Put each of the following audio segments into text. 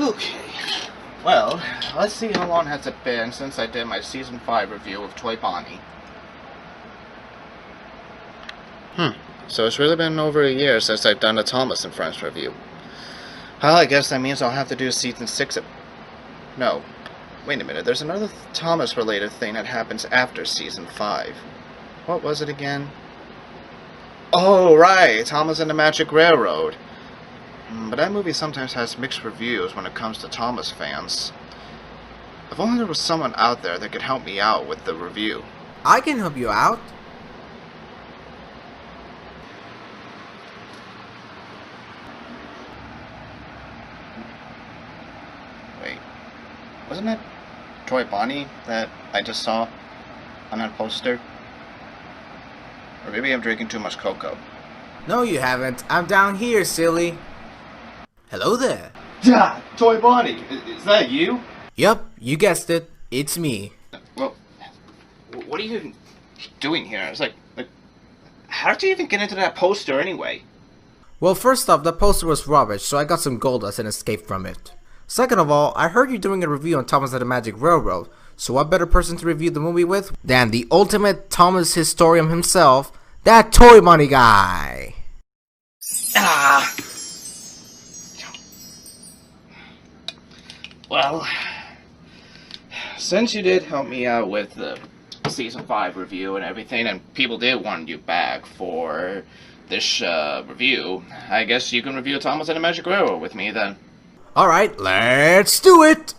Okay, well, let's see how long has it been since I did my Season 5 review of ToyBonnie. So it's really been over a year since I've done a Thomas and Friends review. Well, I guess that means I'll have to do Season 6 of... No, wait a minute, there's another Thomas-related thing that happens after Season 5. What was it again? Oh, right, Thomas and the Magic Railroad. But that movie sometimes has mixed reviews when it comes to Thomas fans. If only there was someone out there that could help me out with the review. I can help you out. Wait, wasn't that ToyBonnie that I just saw on that poster? Or maybe I'm drinking too much cocoa. No, you haven't. I'm down here, silly. Hello there. Yeah, ToyBonnie, is that you? Yup, you guessed it. It's me. Well, what are you even doing here? It's like, how did you even get into that poster anyway? Well, first off, the poster was rubbish, so I got some gold dust and escaped from it. Second of all, I heard you doing a review on Thomas and the Magic Railroad, so what better person to review the movie with than the ultimate Thomas historian himself, that ToyBonnie guy. Ah. Well, since you did help me out with the Season 5 review and everything, and people did want you back for this review, I guess you can review Thomas and the Magic Railroad with me then. Alright, let's do it!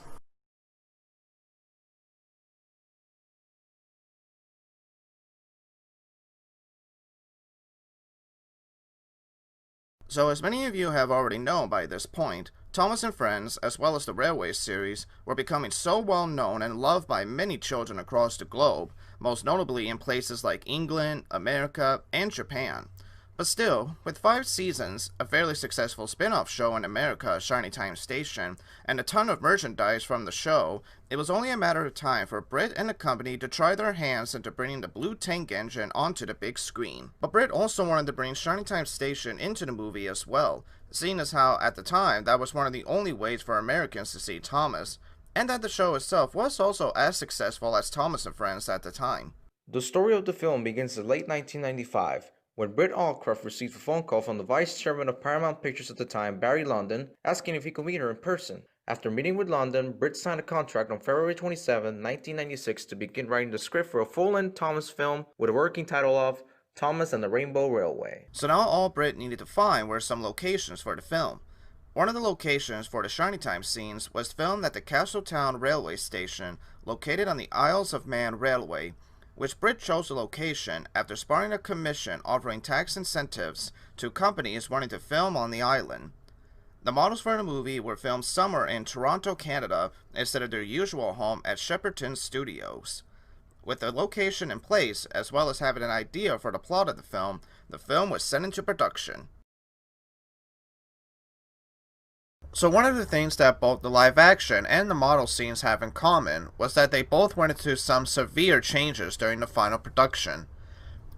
So as many of you have already known by this point, Thomas and Friends, as well as the Railway series, were becoming so well known and loved by many children across the globe, most notably in places like England, America, and Japan. But still, with 5 seasons, a fairly successful spin-off show in America, Shiny Time Station, and a ton of merchandise from the show, it was only a matter of time for Brit and the company to try their hands into bringing the Blue Tank engine onto the big screen. But Brit also wanted to bring Shiny Time Station into the movie as well, seeing as how, at the time, that was one of the only ways for Americans to see Thomas, and that the show itself was also as successful as Thomas and Friends at the time. The story of the film begins in late 1995, when Britt Allcroft received a phone call from the vice chairman of Paramount Pictures at the time, Barry London, asking if he could meet her in person. After meeting with London, Britt signed a contract on February 27, 1996 to begin writing the script for a full-length Thomas film with a working title of Thomas and the Rainbow Railway. So now all Britt needed to find were some locations for the film. One of the locations for the Shiny Time scenes was filmed at the Castletown Railway Station, located on the Isles of Man Railway, which Britt chose the location after spotting a commission offering tax incentives to companies wanting to film on the island. The models for the movie were filmed somewhere in Toronto, Canada, instead of their usual home at Shepperton Studios. With the location in place, as well as having an idea for the plot of the film was sent into production. So one of the things that both the live action and the model scenes have in common was that they both went into some severe changes during the final production.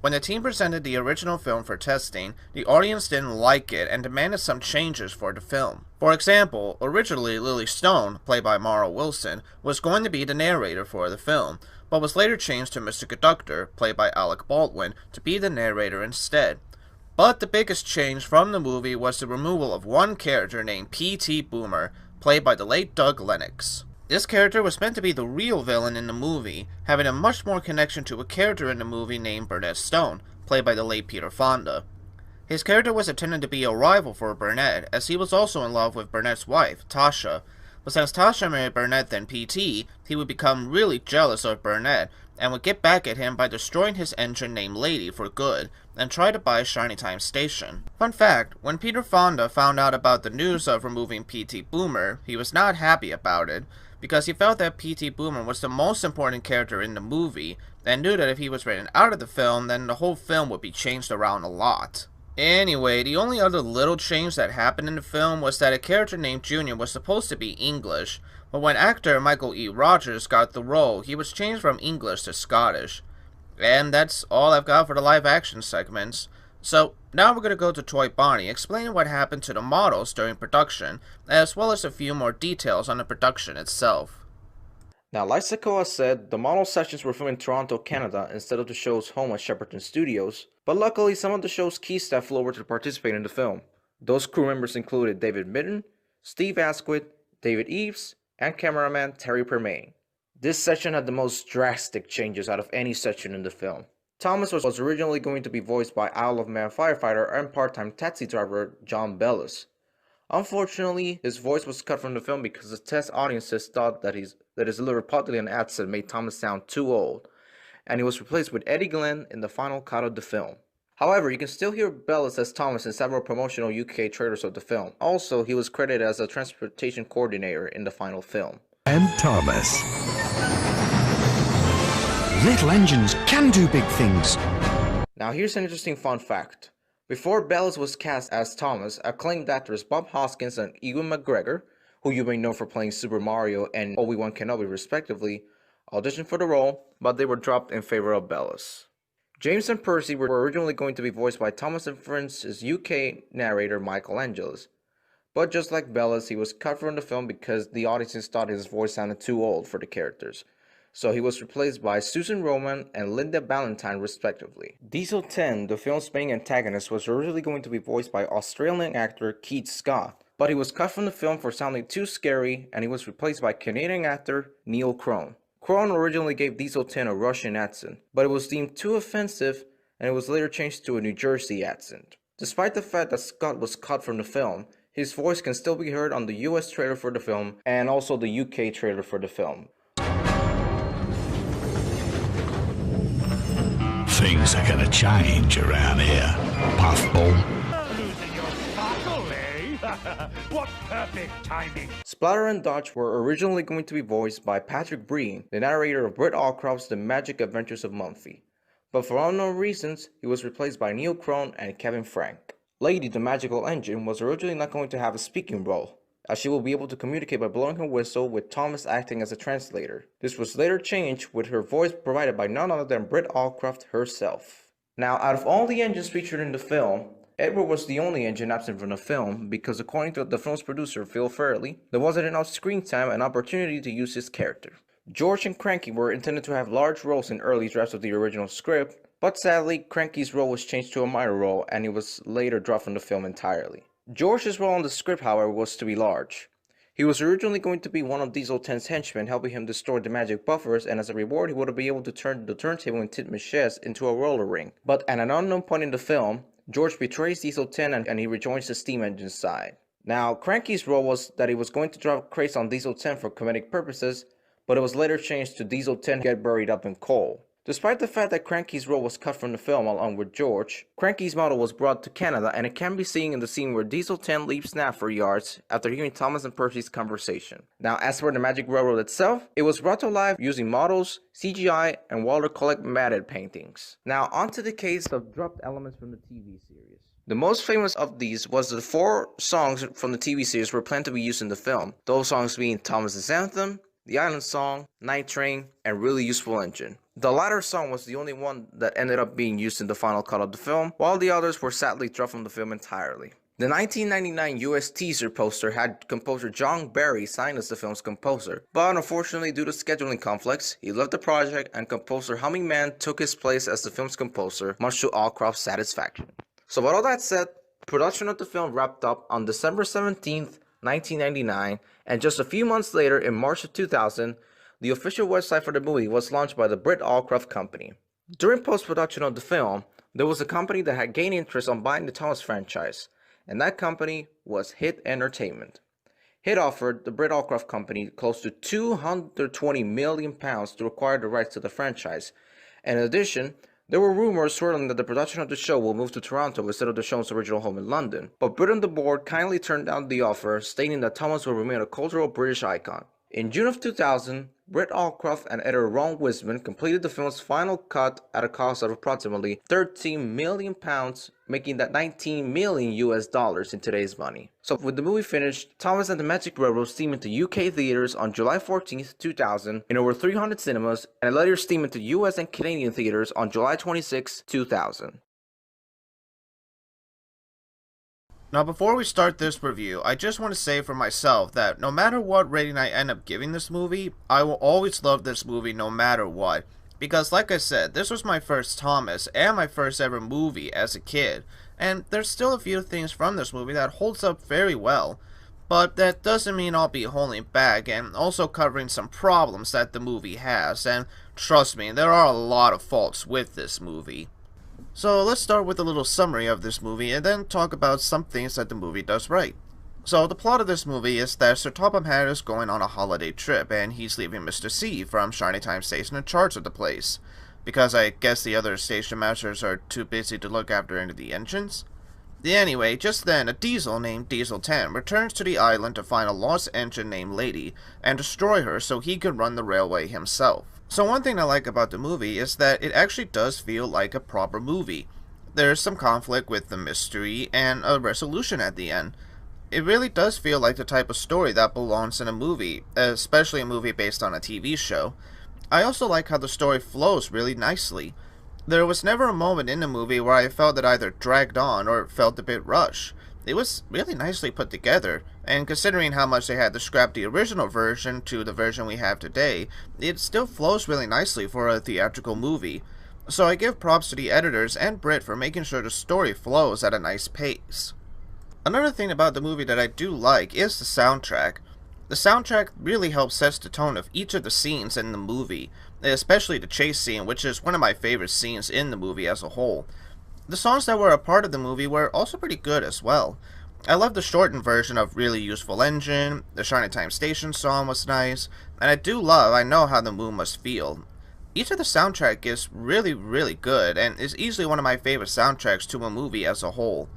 When the team presented the original film for testing, the audience didn't like it and demanded some changes for the film. For example, originally Lily Stone, played by Mara Wilson, was going to be the narrator for the film, but was later changed to Mr. Conductor, played by Alec Baldwin, to be the narrator instead. But the biggest change from the movie was the removal of one character named P.T. Boomer, played by the late Doug Lennox. This character was meant to be the real villain in the movie, having a much more connection to a character in the movie named Burnett Stone, played by the late Peter Fonda. His character was intended to be a rival for Burnett, as he was also in love with Burnett's wife, Tasha. But since Tasha married Burnett then P.T., he would become really jealous of Burnett, and would get back at him by destroying his engine named Lady for good, and try to buy Shiny Time Station. Fun fact, when Peter Fonda found out about the news of removing P.T. Boomer, he was not happy about it, because he felt that P.T. Boomer was the most important character in the movie, and knew that if he was written out of the film, then the whole film would be changed around a lot. Anyway, the only other little change that happened in the film was that a character named Junior was supposed to be English, but when actor Michael E. Rogers got the role, he was changed from English to Scottish. And that's all I've got for the live action segments. So, now we're going to go to ToyBonnie, explaining what happened to the models during production, as well as a few more details on the production itself. Now, like Sakoa said, the model sessions were filmed in Toronto, Canada, instead of the show's home at Shepperton Studios, but luckily some of the show's key staff flew over to participate in the film. Those crew members included David Mitton, Steve Asquith, David Eves, and cameraman Terry Permain. This section had the most drastic changes out of any section in the film. Thomas was originally going to be voiced by Isle of Man firefighter and part-time taxi driver John Bellis. Unfortunately, his voice was cut from the film because the test audiences thought that his Liverpudlian accent made Thomas sound too old, and he was replaced with Eddie Glenn in the final cut of the film. However, you can still hear Bellis as Thomas in several promotional UK trailers of the film. Also, he was credited as a transportation coordinator in the final film. And Thomas. Little engines can do big things. Now here's an interesting fun fact. Before Bellis was cast as Thomas, acclaimed actors Bob Hoskins and Ewan McGregor, who you may know for playing Super Mario and Obi-Wan Kenobi respectively, auditioned for the role, but they were dropped in favor of Bellis. James and Percy were originally going to be voiced by Thomas and Friends' UK narrator Michael Angelis, but just like Bellis, he was cut from the film because the audiences thought his voice sounded too old for the characters. So he was replaced by Susan Roman and Linda Ballantyne respectively. Diesel 10, the film's main antagonist, was originally going to be voiced by Australian actor Keith Scott, but he was cut from the film for sounding too scary, and he was replaced by Canadian actor Neil Crone. Crone originally gave Diesel 10 a Russian accent, but it was deemed too offensive, and it was later changed to a New Jersey accent. Despite the fact that Scott was cut from the film, his voice can still be heard on the US trailer for the film and also the UK trailer for the film. Things are gonna change around here, Puffball. Losing your sparkle, eh? What perfect timing! Splatter and Dodge were originally going to be voiced by Patrick Breen, the narrator of Britt Allcroft's The Magic Adventures of Mumphy. But for unknown reasons, he was replaced by Neil Crone and Kevin Frank. Lady the Magical Engine was originally not going to have a speaking role, as she will be able to communicate by blowing her whistle, with Thomas acting as a translator. This was later changed, with her voice provided by none other than Britt Allcroft herself. Now, out of all the engines featured in the film, Edward was the only engine absent from the film because, according to the film's producer Phil Fairley, there wasn't enough screen time and opportunity to use his character. George and Cranky were intended to have large roles in early drafts of the original script, but sadly, Cranky's role was changed to a minor role and he was later dropped from the film entirely. George's role in the script, however, was to be large. He was originally going to be one of Diesel 10's henchmen, helping him destroy the magic buffers, and as a reward he would be able to turn the turntable in Titmich's into a roller ring. But at an unknown point in the film, George betrays Diesel 10 and he rejoins the steam engine's side. Now, Cranky's role was that he was going to drop crates on Diesel 10 for comedic purposes, but it was later changed to Diesel 10 get buried up in coal. Despite the fact that Cranky's role was cut from the film along with George, Cranky's model was brought to Canada, and it can be seen in the scene where Diesel 10 leaps Snafford yards after hearing Thomas and Percy's conversation. Now, as for the Magic Railroad itself, it was brought to life using models, CGI, and watercolor matted paintings. Now, onto the case of dropped elements from the TV series. The most famous of these was the 4 songs from the TV series were planned to be used in the film, those songs being Thomas's Anthem, The Island Song, Night Train, and Really Useful Engine. The latter song was the only one that ended up being used in the final cut of the film, while the others were sadly dropped from the film entirely. The 1999 US teaser poster had composer John Barry signed as the film's composer, but unfortunately due to scheduling conflicts, he left the project and composer Humming Man took his place as the film's composer, much to Allcroft's satisfaction. So with all that said, production of the film wrapped up on December 17th, 1999, and just a few months later, in March of 2000, the official website for the movie was launched by the Britt Allcroft Company. During post-production of the film, there was a company that had gained interest on buying the Thomas franchise, and that company was HIT Entertainment. HIT offered the Britt Allcroft Company close to £220 million to acquire the rights to the franchise. And in addition, there were rumors swirling that the production of the show will move to Toronto instead of the show's original home in London, but Britt and the board kindly turned down the offer, stating that Thomas will remain a cultural British icon. In June of 2000, Britt Allcroft and editor Ron Wiseman completed the film's final cut at a cost of approximately £13 million, making that $19 million in today's money. So with the movie finished, Thomas and the Magic Railroad steamed into UK theaters on July 14th, 2000 in over 300 cinemas, and later steamed into US and Canadian theaters on July 26, 2000. Now, before we start this review, I just want to say for myself that no matter what rating I end up giving this movie, I will always love this movie no matter what. Because, like I said, this was my first Thomas and my first ever movie as a kid, and there's still a few things from this movie that holds up very well. But that doesn't mean I'll be holding back and also covering some problems that the movie has, and trust me, there are a lot of faults with this movie. So let's start with a little summary of this movie and then talk about some things that the movie does right. So the plot of this movie is that Sir Topham Hatt is going on a holiday trip and he's leaving Mr. C from Shiny Time Station in charge of the place, because I guess the other station masters are too busy to look after any of the engines. Anyway, just then a diesel named Diesel 10 returns to the island to find a lost engine named Lady and destroy her so he can run the railway himself. So one thing I like about the movie is that it actually does feel like a proper movie. There's some conflict with the mystery and a resolution at the end. It really does feel like the type of story that belongs in a movie, especially a movie based on a TV show. I also like how the story flows really nicely. There was never a moment in the movie where I felt it either dragged on or felt a bit rushed. It was really nicely put together, and considering how much they had to scrap the original version to the version we have today, it still flows really nicely for a theatrical movie. So I give props to the editors and Brit for making sure the story flows at a nice pace. Another thing about the movie that I do like is the soundtrack. The soundtrack really helps set the tone of each of the scenes in the movie, especially the chase scene, which is one of my favorite scenes in the movie as a whole. The songs that were a part of the movie were also pretty good as well. I love the shortened version of Really Useful Engine, the Shiny Time Station song was nice, and I do love I Know How the Moon Must Feel. Each of the soundtrack is really good, and is easily one of my favorite soundtracks to a movie as a whole.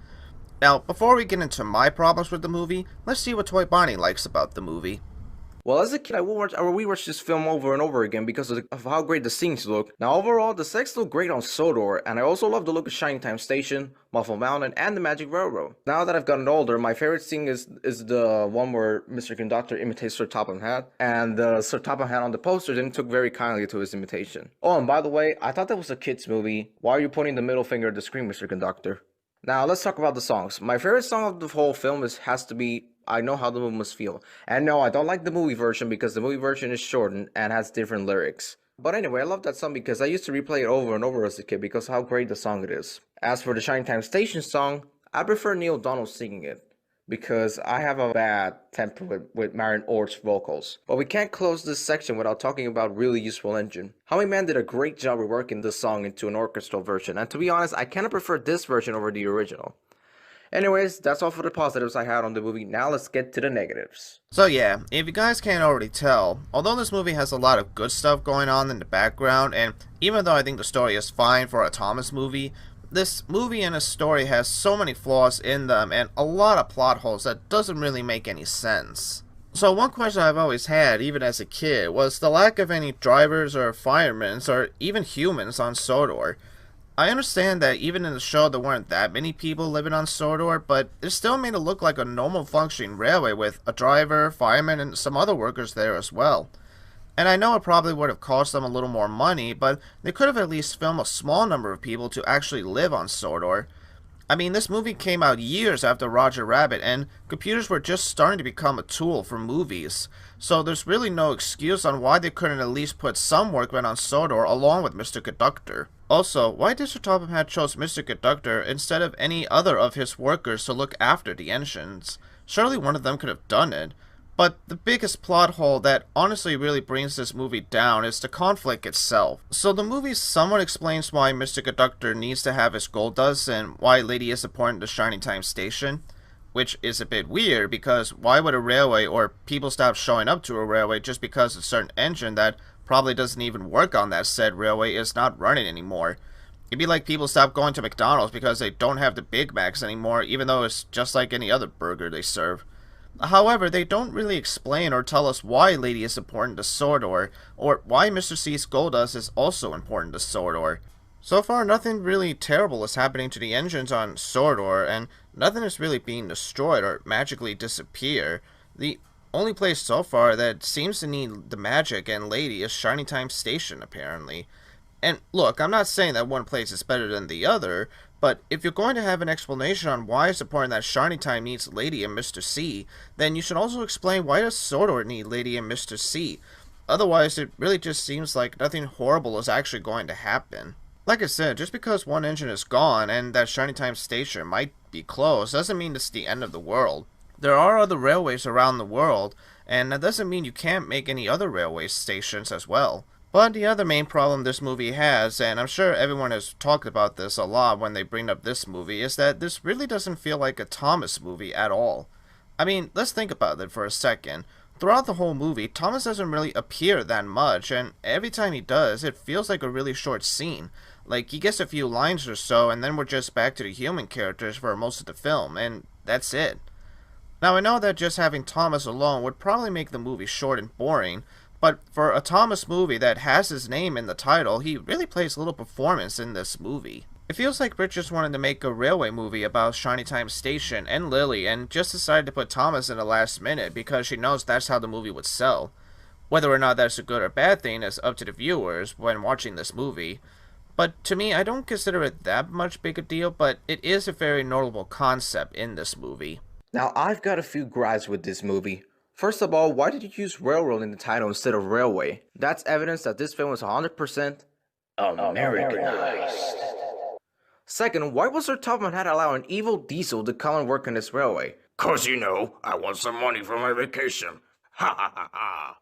Now, before we get into my problems with the movie, let's see what ToyBonnie likes about the movie. Well, as a kid, I will rewatch this film over and over again because of how great the scenes look. Now, overall, the sets look great on Sodor, and I also love the look of Shining Time Station, Muffle Mountain, and the Magic Railroad. Now that I've gotten older, my favorite scene is the one where Mr. Conductor imitates Sir Topham Hatt, and Sir Topham Hatt on the poster didn't took very kindly to his imitation. Oh, and by the way, I thought that was a kid's movie. Why are you pointing the middle finger at the screen, Mr. Conductor? Now, let's talk about the songs. My favorite song of the whole film has to be I Know How the Moon Must Feel. And no, I don't like the movie version because the movie version is shortened and has different lyrics. But anyway, I love that song because I used to replay it over and over as a kid because of how great the song it is. As for the Shining Time Station song, I prefer Neil Donald singing it, because I have a bad temper with Marion Ort's vocals. But we can't close this section without talking about Really Useful Engine. Howie Mann did a great job reworking this song into an orchestral version, and to be honest, I kinda prefer this version over the original. Anyways, that's all for the positives I had on the movie. Now let's get to the negatives. So yeah, if you guys can't already tell, although this movie has a lot of good stuff going on in the background, and even though I think the story is fine for a Thomas movie, this movie and its story has so many flaws in them and a lot of plot holes that doesn't really make any sense. So one question I've always had, even as a kid, was the lack of any drivers or firemen or even humans on Sodor. I understand that even in the show there weren't that many people living on Sodor, but it still made it look like a normal functioning railway with a driver, fireman, and some other workers there as well. And I know it probably would have cost them a little more money, but they could have at least filmed a small number of people to actually live on Sodor. I mean, this movie came out years after Roger Rabbit, and computers were just starting to become a tool for movies. So there's really no excuse on why they couldn't at least put some workmen on Sodor along with Mr. Conductor. Also, why did Sir Topham Hatt chose Mr. Conductor instead of any other of his workers to look after the engines? Surely one of them could have done it. But the biggest plot hole that honestly really brings this movie down is the conflict itself. So the movie somewhat explains why Mr. Conductor needs to have his gold dust and why Lady is important to Shining Time Station. Which is a bit weird, because why would a railway or people stop showing up to a railway just because a certain engine that probably doesn't even work on that said railway is not running anymore? It'd be like people stop going to McDonald's because they don't have the Big Macs anymore, even though it's just like any other burger they serve. However, they don't really explain or tell us why Lady is important to Sodor, or why Mr. C's gold dust is also important to Sodor. So far, nothing really terrible is happening to the engines on Sodor, and nothing is really being destroyed or magically disappear. The only place so far that seems to need the magic and Lady is Shining Time Station, apparently. And look, I'm not saying that one place is better than the other, But if you're going to have an explanation on why it's important that Shiny Time needs Lady and Mr. C, then you should also explain why does Sordor need Lady and Mr. C. Otherwise, it really just seems like nothing horrible is actually going to happen. Like I said, just because one engine is gone and that Shiny Time station might be closed doesn't mean it's the end of the world. There are other railways around the world, and that doesn't mean you can't make any other railway stations as well. But the other main problem this movie has, and I'm sure everyone has talked about this a lot when they bring up this movie, is that this really doesn't feel like a Thomas movie at all. I mean, let's think about it for a second. Throughout the whole movie, Thomas doesn't really appear that much, and every time he does, it feels like a really short scene. Like, he gets a few lines or so, and then we're just back to the human characters for most of the film, and that's it. Now, I know that just having Thomas alone would probably make the movie short and boring, but for a Thomas movie that has his name in the title, he really plays little performance in this movie. It feels like Rich just wanted to make a railway movie about Shiny Time Station and Lily and just decided to put Thomas in the last minute because she knows that's how the movie would sell. Whether or not that's a good or bad thing is up to the viewers when watching this movie. But to me, I don't consider it that much big a deal, but it is a very notable concept in this movie. Now, I've got a few gripes with this movie. First of all, why did you use railroad in the title instead of railway? That's evidence that this film was 100% Americanized. Second, why was Sir Topman had to allow an evil diesel to come and work on this railway? 'Cause I want some money for my vacation. Ha ha ha ha.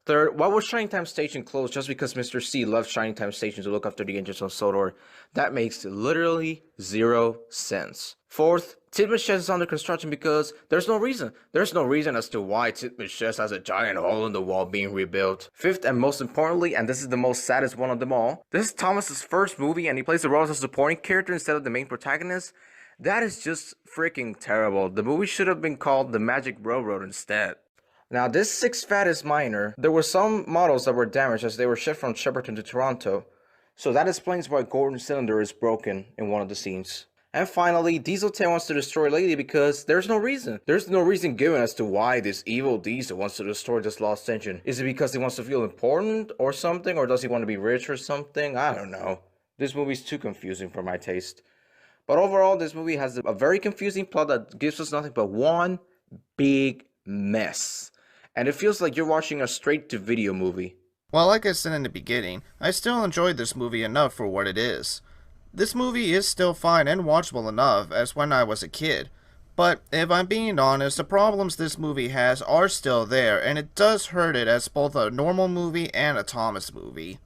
Third, why was Shining Time Station closed just because Mr. C left Shining Time Station to look after the engines of Sodor? That makes literally zero sense. Fourth, Titmus Chess is under construction because there's no reason. There's no reason as to why Titmus Chess has a giant hole in the wall being rebuilt. Fifth, and most importantly, and this is the most saddest one of them all, this is Thomas's first movie and he plays the role as a supporting character instead of the main protagonist. That is just freaking terrible. The movie should have been called The Magic Railroad instead. Now, this sixth fat is minor. There were some models that were damaged as they were shipped from Shepperton to Toronto. So that explains why Gordon's cylinder is broken in one of the scenes. And finally, Diesel Tail wants to destroy Lady because there's no reason. There's no reason given as to why this evil Diesel wants to destroy this lost engine. Is it because he wants to feel important or something? Or does he want to be rich or something? I don't know. This movie's too confusing for my taste. But overall, this movie has a very confusing plot that gives us nothing but one big mess. And it feels like you're watching a straight-to-video movie. Well, like I said in the beginning, I still enjoyed this movie enough for what it is. This movie is still fine and watchable enough as when I was a kid. But if I'm being honest, the problems this movie has are still there, and it does hurt it as both a normal movie and a Thomas movie.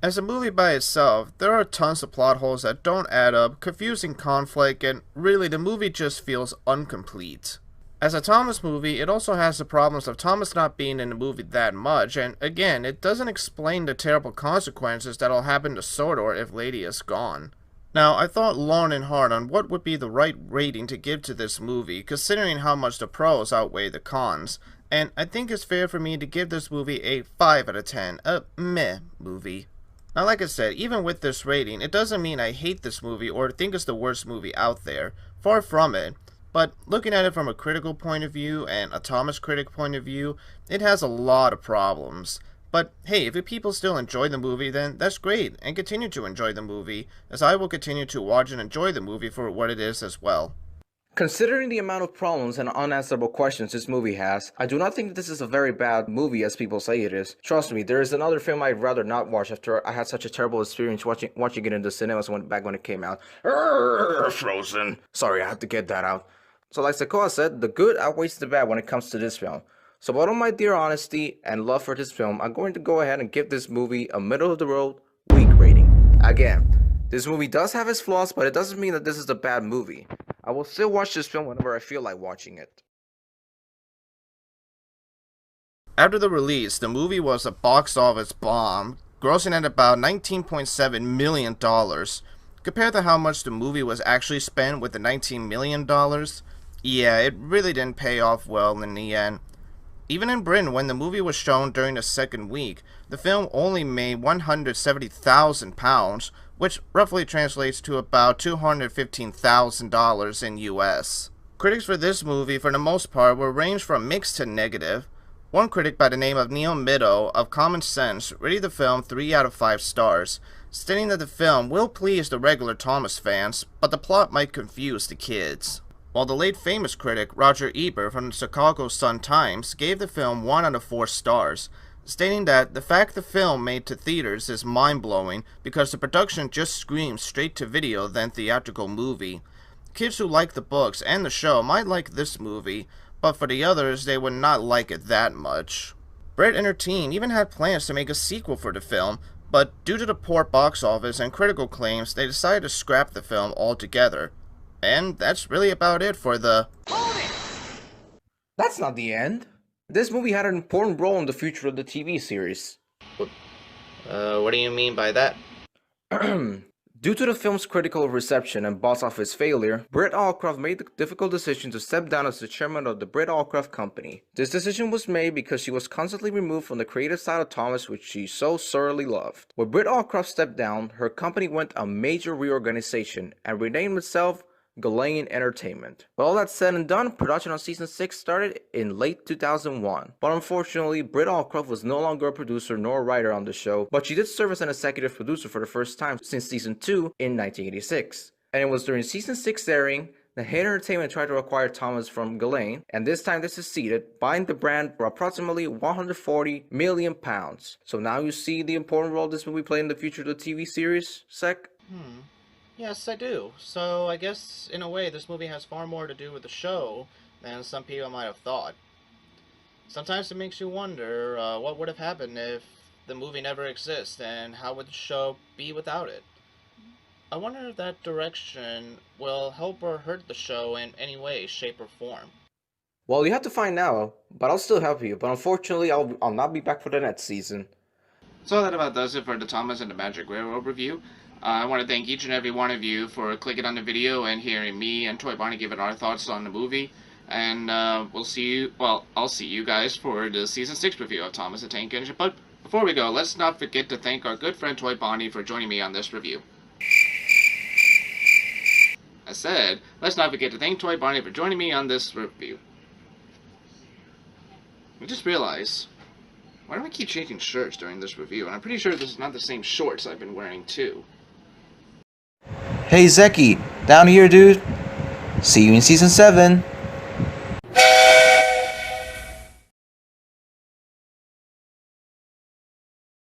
As a movie by itself, there are tons of plot holes that don't add up, confusing conflict, and really the movie just feels incomplete. As a Thomas movie, it also has the problems of Thomas not being in the movie that much, and again, it doesn't explain the terrible consequences that'll happen to Sordor if Lady is gone. Now, I thought long and hard on what would be the right rating to give to this movie, considering how much the pros outweigh the cons, and I think it's fair for me to give this movie a 5 out of 10, a meh movie. Now, like I said, even with this rating, it doesn't mean I hate this movie or think it's the worst movie out there, far from it. But looking at it from a critical point of view and a Thomas critic point of view, it has a lot of problems. But hey, if people still enjoy the movie, then that's great, and continue to enjoy the movie, as I will continue to watch and enjoy the movie for what it is as well. Considering the amount of problems and unanswerable questions this movie has, I do not think this is a very bad movie as people say it is. Trust me, there is another film I'd rather not watch after I had such a terrible experience watching it in the cinemas back when it came out. Frozen. Sorry, I had to get that out. So like Sakoa said, the good outweighs the bad when it comes to this film. So out of my dear honesty and love for this film, I'm going to go ahead and give this movie a middle-of-the-road, weak rating. Again, this movie does have its flaws, but it doesn't mean that this is a bad movie. I will still watch this film whenever I feel like watching it. After the release, the movie was a box office bomb, grossing at about $19.7 million. Compared to how much the movie was actually spent with the $19 million, yeah, it really didn't pay off well in the end. Even in Britain, when the movie was shown during the second week, the film only made £170,000, which roughly translates to about $215,000 in US. Critics for this movie, for the most part, were ranged from mixed to negative. One critic by the name of Neil Middow of Common Sense rated the film 3 out of 5 stars, stating that the film will please the regular Thomas fans, but the plot might confuse the kids. While the late famous critic Roger Ebert from the Chicago Sun-Times gave the film 1 out of 4 stars, stating that the fact the film made to theaters is mind-blowing because the production just screams straight to video than theatrical movie. Kids who like the books and the show might like this movie, but for the others they would not like it that much. Britt and her team even had plans to make a sequel for the film, but due to the poor box office and critical claims, they decided to scrap the film altogether. And that's really about it for the... That's not the end. This movie had an important role in the future of the TV series. What do you mean by that? Due to the film's critical reception and box office failure, Britt Allcroft made the difficult decision to step down as the chairman of the Britt Allcroft Company. This decision was made because she was constantly removed from the creative side of Thomas, which she so sorely loved. When Britt Allcroft stepped down, her company went a major reorganization and renamed itself Ghislaine Entertainment. With all that said and done, production on season 6 started in late 2001. But unfortunately, Britt Allcroft was no longer a producer nor a writer on the show, but she did serve as an executive producer for the first time since season 2 in 1986. And it was during season 6 airing that Hayden Entertainment tried to acquire Thomas from Ghislaine, and this time they succeeded, buying the brand for approximately £140 million. So now you see the important role this movie played in the future of the TV series, Sec? Yes, I do. So I guess, in a way, this movie has far more to do with the show than some people might have thought. Sometimes it makes you wonder, what would have happened if the movie never exists, and how would the show be without it? I wonder if that direction will help or hurt the show in any way, shape, or form. Well, you have to find out, but I'll still help you. But unfortunately, I'll not be back for the next season. So that about does it for the Thomas and the Magic Railroad review. I want to thank each and every one of you for clicking on the video and hearing me and ToyBonnie give it our thoughts on the movie. And I'll see you guys for the Season 6 review of Thomas the Tank Engine. But before we go, let's not forget to thank our good friend ToyBonnie for joining me on this review. I said, let's not forget to thank ToyBonnie for joining me on this review. I just realized, why do I keep changing shirts during this review? And I'm pretty sure this is not the same shorts I've been wearing too. Hey Zeki, down here dude. See you in season 7.